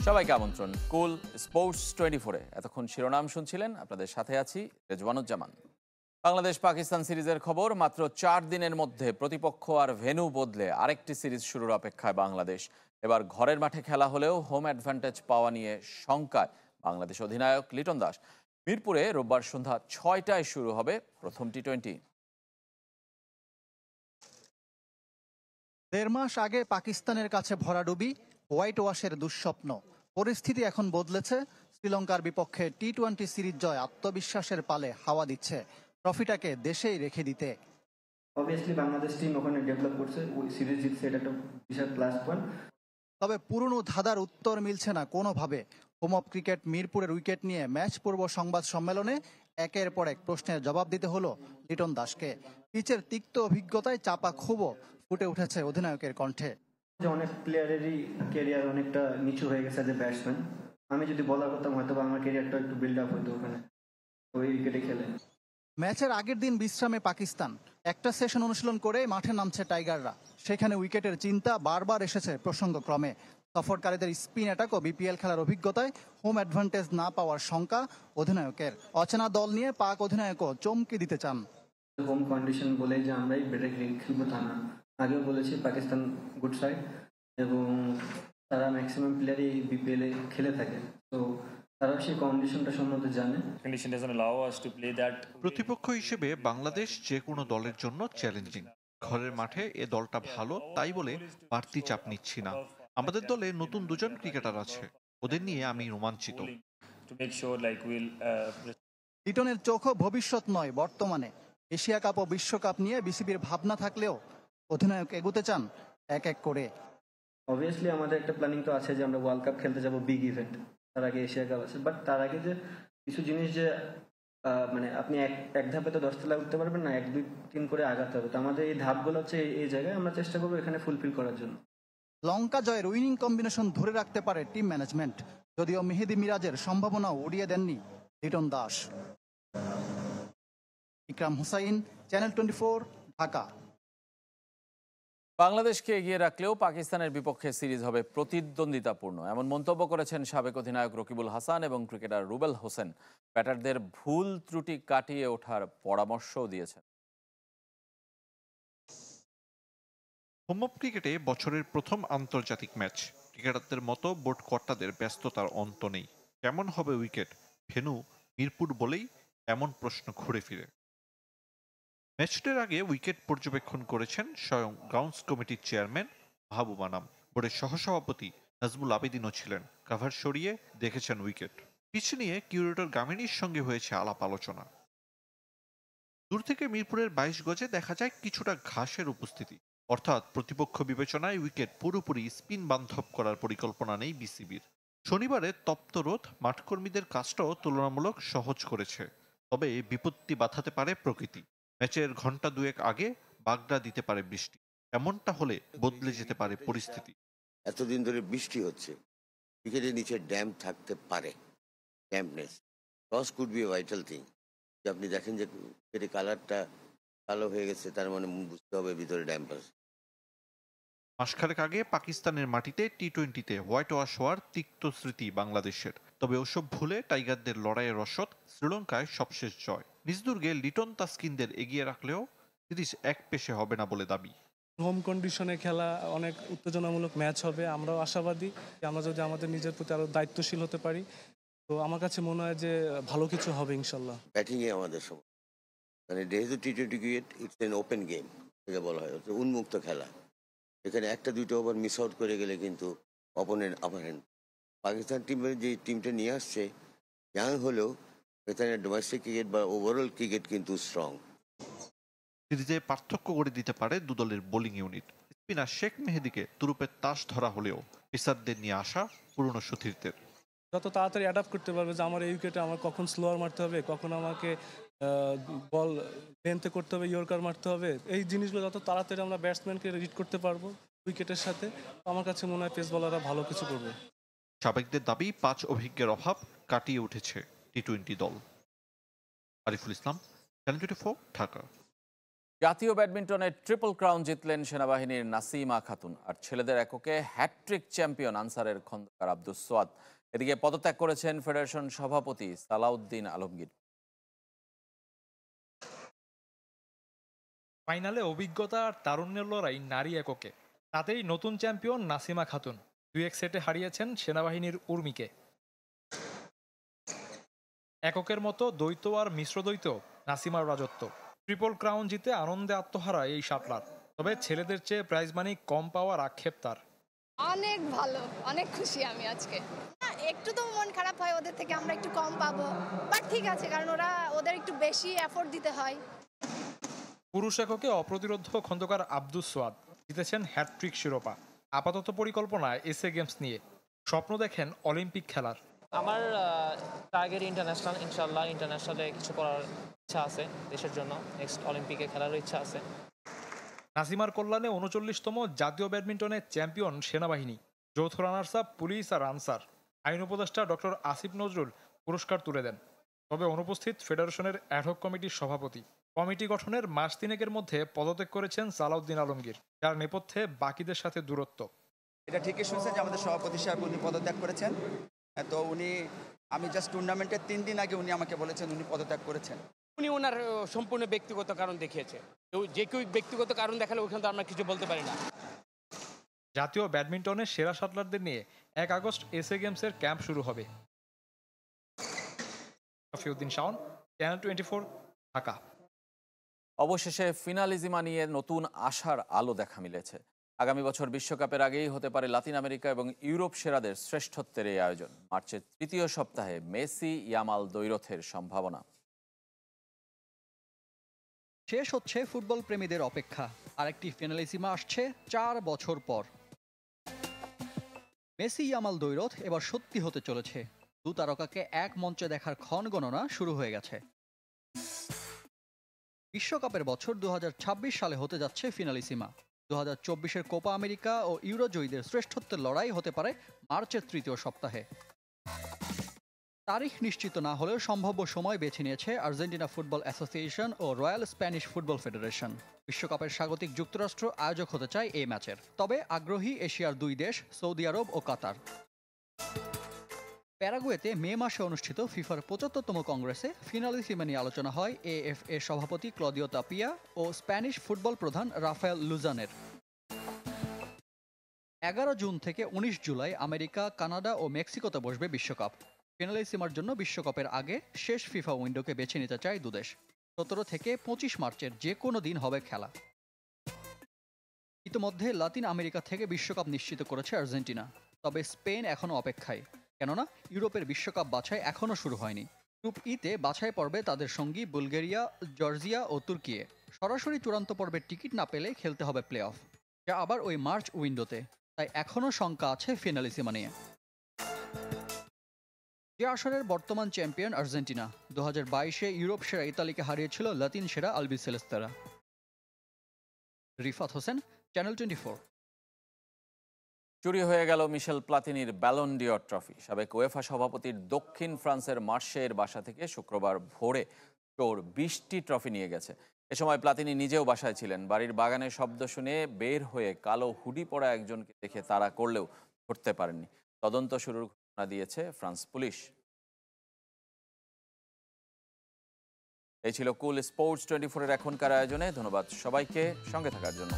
সবাইকে আমন্ত্রণ কুল স্পোর্টস 24-এ। এতক্ষণ শিরোনাম শুনছিলেন, আপনাদের সাথে আছি রেজওয়ানুজ্জামান। বাংলাদেশ পাকিস্তান সিরিজের খবর। মাত্র 4 দিনের মধ্যে প্রতিপক্ষ আর ভেন্যু বদলে আরেকটি সিরিজ শুরুর অপেক্ষায় বাংলাদেশ। এবার ঘরের মাঠে খেলা হলেও হোম অ্যাডভান্টেজ পাওয়া নিয়ে শঙ্কায় বাংলাদেশ অধিনায়ক লিটন দাস। মিরপুরে রোববার সন্ধ্যা 6টায় শুরু হবে প্রথম টি-20। 1.5 মাস আগে পাকিস্তানের কাছে ভরাডুবি, হোয়াইট ওয়াশের দুঃস্বপ্ন। পরিস্থিতি এখন বদলেছে। শ্রীলঙ্কার বিপক্ষে টি-20 সিরিজ জয় আত্মবিশ্বাসের পালে হাওয়া দিচ্ছে, ট্রফিটাকে দেশেই রেখে দিতে। অবভিয়াসলি বাংলাদেশ টিম ওখানে ডেভেলপ করছে, ওই সিরিজ জিতছে, এটা একটা বিশাল প্লাস পয়েন্ট। তবে পুরনো ধাঁধার উত্তর মিলছে না কোনোভাবে। হোম অফ ক্রিকেট মিরপুরের উইকেট নিয়ে ম্যাচ পূর্ব সংবাদ সম্মেলনে একের পর এক প্রশ্নের জবাব দিতে হলো লিটন দাসকে। পিচের তিক্ত অভিজ্ঞতায় চাপা ক্ষোভও ফুটে উঠেছে অধিনায়কের কণ্ঠে। যে অনেক প্লেয়ারেরই ক্যারিয়ার অনেকটা নিচু হয়ে গেছে এজ এ ব্যাটসম্যান। আমি যদি বলার করতাম হয়তো আমার ক্যারিয়ারটা একটু বিল্ড আপ হতো ওখানে ওই উইকেটে খেলে। ম্যাচের আগের দিন বিশ্রামে পাকিস্তান। একটা সেশন অনুশীলন করে মাঠে নামছে টাইগাররা। সেখানে উইকেটের চিন্তা বারবার এসেছে প্রসঙ্গক্রমে। সফরকারীদের স্পিন অ্যাটাক ও বিপিএল খেলার অভিজ্ঞতায় হোম অ্যাডভান্টেজ না পাওয়ার শঙ্কা অধিনায়কের। অচেনা দল নিয়ে পাক অধিনায়কও চমকে দিতে চান। হোম কন্ডিশন বলে যে আমরাই বেটার খেলবো তা না। আগেও বলেছি পাকিস্তান গুড সাইড এবং তারা ম্যাক্সিমাম প্লেয়ারই বিপিএল এ খেলে থাকে, তো তারা সেই কন্ডিশনটা সম্বন্ধে জানে। প্রতিপক্ষ হিসেবে বাংলাদেশ যে কোনো দলের জন্য চ্যালেঞ্জিং। ঘরের মাঠে এ দলটা ভালো, তাই বলে বাড়তি চাপ নিচ্ছি না। আমাদের দলে নতুন দুজন ক্রিকেটার আছে, ওদের নিয়ে আমি রোমাঞ্চিত। লিটনের চোখও ভবিষ্যৎ নয়, বর্তমানে। এশিয়া কাপ ও বিশ্বকাপ নিয়ে বিসিবির ভাবনা থাকলেও অধিনায়ক এগোতে চান এক এক করে। অবভিয়াসলি আমাদের একটা প্ল্যানিং তো আছে যে আমরা ওয়ার্ল্ড কাপ খেলতে যাব, বিগ ইভেন্ট। তার আগে এশিয়া কাপ আছে, বাট তার আগে যে কিছু জিনিস যে মানে আপনি এক ধাপে তো 10 তলায় উঠতে পারবেন না, 1-2-3 করে আগাতে হবে। তো আমাদের এই ধাপগুলো হচ্ছে এই জায়গায় আমরা চেষ্টা করবো এখানে ফুলফিল করার জন্য। লঙ্কা জয়ের উইনিং কম্বিনেশন ধরে রাখতে পারে টিম ম্যানেজমেন্ট, যদিও মেহেদী মিরাজের সম্ভাবনাও উড়িয়ে দেননি লিটন দাস। ইকরাম হুসাইন, চ্যানেল 24, ঢাকা। বাংলাদেশকে এগিয়ে রাখলেও পাকিস্তানের বিপক্ষে সিরিজ হবে প্রতিদ্বন্দ্বিতাপূর্ণ, এমন মন্তব্য করেছেন সাবেক অধিনায়ক রকিবুল হাসান এবং ক্রিকেটার রুবেল হোসেন। ব্যাটারদের ভুল ত্রুটি কাটিয়ে ওঠার পরামর্শও দিয়েছেন। হোম অফ ক্রিকেটে বছরের প্রথম আন্তর্জাতিক ম্যাচ। ক্রিকেটারদের মতো বোর্ড কর্তাদের ব্যস্ততার অন্ত নেই। কেমন হবে উইকেট? ভেন্যু মিরপুর বলেই এমন প্রশ্ন ঘুরে ফিরে। ম্যাচটার আগে উইকেট পর্যবেক্ষণ করেছেন স্বয়ং গ্রাউন্ডস কমিটির চেয়ারম্যান মাহবুব আনাম। বোর্ডের সহসভাপতি নাজমুল আবেদিনও ছিলেন। কাভার সরিয়ে দেখেছেন উইকেট। পিচ নিয়ে কিউরেটর গামিনীর সঙ্গে হয়েছে আলাপ আলোচনা। দূর থেকে মিরপুরের 22 গজে দেখা যায় কিছুটা ঘাসের উপস্থিতি, অর্থাৎ প্রতিপক্ষ বিবেচনায় উইকেট পুরোপুরি স্পিন বান্ধব করার পরিকল্পনা নেই বিসিবির। শনিবারের তপ্ত রোদ মাঠকর্মীদের কাজটাও তুলনামূলক সহজ করেছে, তবে বিপত্তি বাধাতে পারে প্রকৃতি। ম্যাচের ঘন্টা দুয়েক আগে বাগড়া দিতে পারে বৃষ্টি। এমনটা হলে বদলে যেতে পারে পরিস্থিতি। এতদিন ধরে বৃষ্টি হচ্ছে, উইকেটের নিচে ড্যাম থাকতে পারে। Dampness toss could be a vital thing. আপনি দেখেন যে উইকেটের কালারটা কালো হয়ে গেছে, তার মানে বুঝতে হবে ভিতরে ড্যাম্প আছে। মাসখানেক আগে পাকিস্তানের মাটিতে টি-20-তে হোয়াইট ওয়াশ হওয়ার তিক্ত স্মৃতি বাংলাদেশের। তবে ওসব ভুলে টাইগারদের লড়াইয়ের রসদ শ্রীলঙ্কায় সবশেষ জয়। নিজ দুর্গে লিটন তাসকিনদের এগিয়ে রাখলেও সিরিজ এক পেশে হবে না বলে দাবি। হোম কন্ডিশনে খেলা অনেক উত্তেজনামূলক ম্যাচ হবে। আমরাও আশাবাদী আমরা যদি আমাদের নিজের প্রতি আরো দায়িত্বশীল হতে পারি, তো আমার কাছে মনে হয় যে ভালো কিছু হবে ইনশাল্লাহ। ব্যাটিংয়ে আমাদের সময় মানে যেহেতু টি-20 cricket it's an open game, যেটা বলা হয় উন্মুক্ত খেলা। এখানে একটা দুইটা ওভার মিস আউট করে গেলে কিন্তু অপোনেন্ট আপার হ্যান্ড। পাকিস্তান টিমের যে টিমটা নিয়ে আসছে, ইয়াং হলেও এখানে ডোমেস্টিক ক্রিকেট বা ওভারঅল ক্রিকেট কিন্তু স্ট্রং। সিরিজে পার্থক্য করে দিতে পারে দুদলের বোলিং ইউনিট। স্পিনার শেখ মেহেদীকে তুরুপের তাস ধরা হলেও পেসারদের নিয়ে আসা পুরনো সতীর্থের। যত তাড়াতাড়ি অ্যাডাপ্ট করতে পারবে যে আমার এই উইকেটে আমার কখন স্লোয়ার মারতে হবে, কখন আমাকে বল লেন্থে করতে হবে, ইয়র্কার মারতে হবে, এই জিনিসগুলো যত তাড়াতাড়ি আমরা ব্যাটসম্যানকে রিড করতে পারবো উইকেটের সাথে, আমার কাছে মনে হয় পেস বলাররা ভালো কিছু করবে। সাবেকদের দাবি 5 অভিজ্ঞের অভাব কাটিয়ে উঠেছে টি-20 দল। আরিফুল ইসলাম, চ্যানেল 24, ঢাকা। জাতীয় ব্যাডমিন্টনে ট্রিপল ক্রাউন জিতলেন সেনাবাহিনীর নাসিমা খাতুন, আর ছেলেদের এককে হ্যাটট্রিক চ্যাম্পিয়ন আনসারের খন্দকার আব্দুস সোয়াদ। এদিকে পদত্যাগ করেছেন ফেডারেশন সভাপতি সালাউদ্দিন আলমগীর। ফাইনালে অভিজ্ঞতা আর তারুণ্যের লড়াই নারী এককে, তাতেই নতুন চ্যাম্পিয়ন নাসিমা খাতুন 2-1 সেটে হারিয়েছেন সেনাবাহিনীর উর্মিকে। এককের মতো দ্বৈত আর মিশ্র দ্বৈত নাসিমার রাজত্ব। ট্রিপল ক্রাউন জিতে আনন্দে আত্মহারা এই শাটলার। তবে ছেলেদের চেয়ে প্রাইজ মানি কম পাওয়ার আক্ষেপ তার। অনেক ভালো, অনেক খুশি আমি আজকে। একটু তো মন খারাপ হয় ওদের থেকে আমরা একটু কম পাবো, বাট ঠিক আছে, কারণ ওদের একটু বেশি এফোর্ট দিতে হয়। পুরুষ এককে অপ্রতিরোধ খন্দকার আব্দুস সোয়াদ জিতেছেন হ্যাটট্রিক শিরোপা। আপাতত পরিকল্পনা এসএ গেমস নিয়ে, স্বপ্ন দেখেন অলিম্পিক খেলার। আমার টার্গেট ইন্টারন্যাশনাল, ইনশাল্লাহ ইন্টারন্যাশনালে কিছু করার ইচ্ছা আছে দেশের জন্য, নেক্সট অলিম্পিকে খেলারও ইচ্ছা আছে। নাসিমার কল্যাণে 39তম জাতীয় ব্যাডমিন্টনের চ্যাম্পিয়ন সেনাবাহিনী। যৌথ রানার্স আপ পুলিশ আর আনসার। আইন উপদেষ্টা ডক্টর আসিফ নজরুল পুরস্কার তুলে দেন। তবে অনুপস্থিত ফেডারেশনের অ্যাডহক কমিটির সভাপতি। কমিটি গঠনের মাস তিনেকের মধ্যে পদত্যাগ করেছেন সালাউদ্দিন আলমগীর, যার নেপথ্যে বাকিদের সাথে দূরত্ব। এটা ঠিকই শুনছেন যে আমাদের সভাপতি সাহেব উনি পদত্যাগ করেছেন। তো আমি জাস্ট টুর্নামেন্টের 3 দিন আগে উনি আমাকে বলেছেন উনি পদত্যাগ করেছেন। উনি ওনার সম্পূর্ণ ব্যক্তিগত কারণ দেখিয়েছে। তো যে কেউ ব্যক্তিগত কারণ দেখালে ওখানে তো আমরা কিছু বলতে পারি না। জাতীয় ব্যাডমিন্টনের সেরা শাটলারদের নিয়ে 1 আগস্ট এসএ গেমসের ক্যাম্প শুরু হবে। শফিউদ্দিন শাওন, চ্যানেল 24, ঢাকা। অবশেষে ফিনালিজিমা নিয়ে নতুন আশার আলো দেখা মিলেছে। আগামী বছর বিশ্বকাপের আগেই হতে পারে লাতিন আমেরিকা এবং ইউরোপ সেরাদের শ্রেষ্ঠত্বের এই আয়োজন। মার্চের 3য় সপ্তাহে মেসি ইয়ামাল দ্বৈরথের সম্ভাবনা। শেষ হচ্ছে ফুটবল প্রেমীদের অপেক্ষা। আরেকটি ফিনালিজিমা আসছে 4 বছর পর। মেসি ইয়ামাল দ্বৈরথ এবার সত্যি হতে চলেছে। দু তারকাকে এক মঞ্চে দেখার ক্ষণ গণনা শুরু হয়ে গেছে। বিশ্বকাপের বছর 2026 সালে হতে যাচ্ছে ফিনালিসিমা। 2024-এর কোপা আমেরিকা ও ইউরো জয়ীদের শ্রেষ্ঠত্বের লড়াই হতে পারে মার্চের 3য় সপ্তাহে। তারিখ নিশ্চিত না হলেও সম্ভাব্য সময় বেছে নিয়েছে আর্জেন্টিনা ফুটবল অ্যাসোসিয়েশন ও রয়্যাল স্প্যানিশ ফুটবল ফেডারেশন। বিশ্বকাপের স্বাগতিক যুক্তরাষ্ট্র আয়োজক হতে চায় এই ম্যাচের। তবে আগ্রহী এশিয়ার 2 দেশ, সৌদি আরব ও কাতার। প্যারাগুয়েতে মে মাসে অনুষ্ঠিত ফিফার 75তম কংগ্রেসে ফিনালিসিমা নিয়ে আলোচনা হয় এএফএ সভাপতি ক্লদিও তাপিয়া ও স্প্যানিশ ফুটবল প্রধান রাফায়েল লুজানের। 11 জুন থেকে 19 জুলাই আমেরিকা, কানাডা ও মেক্সিকোতে বসবে বিশ্বকাপ। ফিনালিসিমার জন্য বিশ্বকাপের আগে শেষ ফিফা উইন্ডোকে বেছে নিতে চায় দুদেশ। 17 থেকে 25 মার্চের যে কোনো দিন হবে খেলা। ইতিমধ্যে লাতিন আমেরিকা থেকে বিশ্বকাপ নিশ্চিত করেছে আর্জেন্টিনা। তবে স্পেন এখনও অপেক্ষায়, কেননা ইউরোপের বিশ্বকাপ বাছাই এখনও শুরু হয়নি। গ্রুপ ইতে বাছাই পর্বে তাদের সঙ্গী বুলগেরিয়া, জর্জিয়া ও তুর্কি। সরাসরি চূড়ান্ত পর্বের টিকিট না পেলে খেলতে হবে প্লে অফ, যা আবার ওই মার্চ উইন্ডোতে। তাই এখনও শঙ্কা আছে ফিনালিসিমা নিয়ে। যে আসরের বর্তমান চ্যাম্পিয়ন আর্জেন্টিনা, 2022-এ ইউরোপ সেরা ইতালিকে হারিয়েছিল লাতিন সেরা আলবিসেলেস্তেরা। রিফাত হোসেন, চ্যানেল 24। চুরি হয়ে গেল মিশেল প্লাতিনির ব্যালন ডিওর ট্রফি। সাবেক উয়েফা সভাপতির দক্ষিণ ফ্রান্সের মার্শের বাসা থেকে শুক্রবার ভোরে চোর 20টি ট্রফি নিয়ে গেছে। এ সময় প্লাতিনি নিজেও বাসায় ছিলেন। বাড়ির বাগানে শব্দ শুনে বের হয়ে কালো হুডি পরা একজনকে দেখে তাড়া করলেও ধরতে পারেননি। তদন্ত শুরুর ঘোষণা দিয়েছে ফ্রান্স পুলিশ। এই ছিল কুল স্পোর্টস 24-এর এখনকার আয়োজনে। ধন্যবাদ সবাইকে সঙ্গে থাকার জন্য।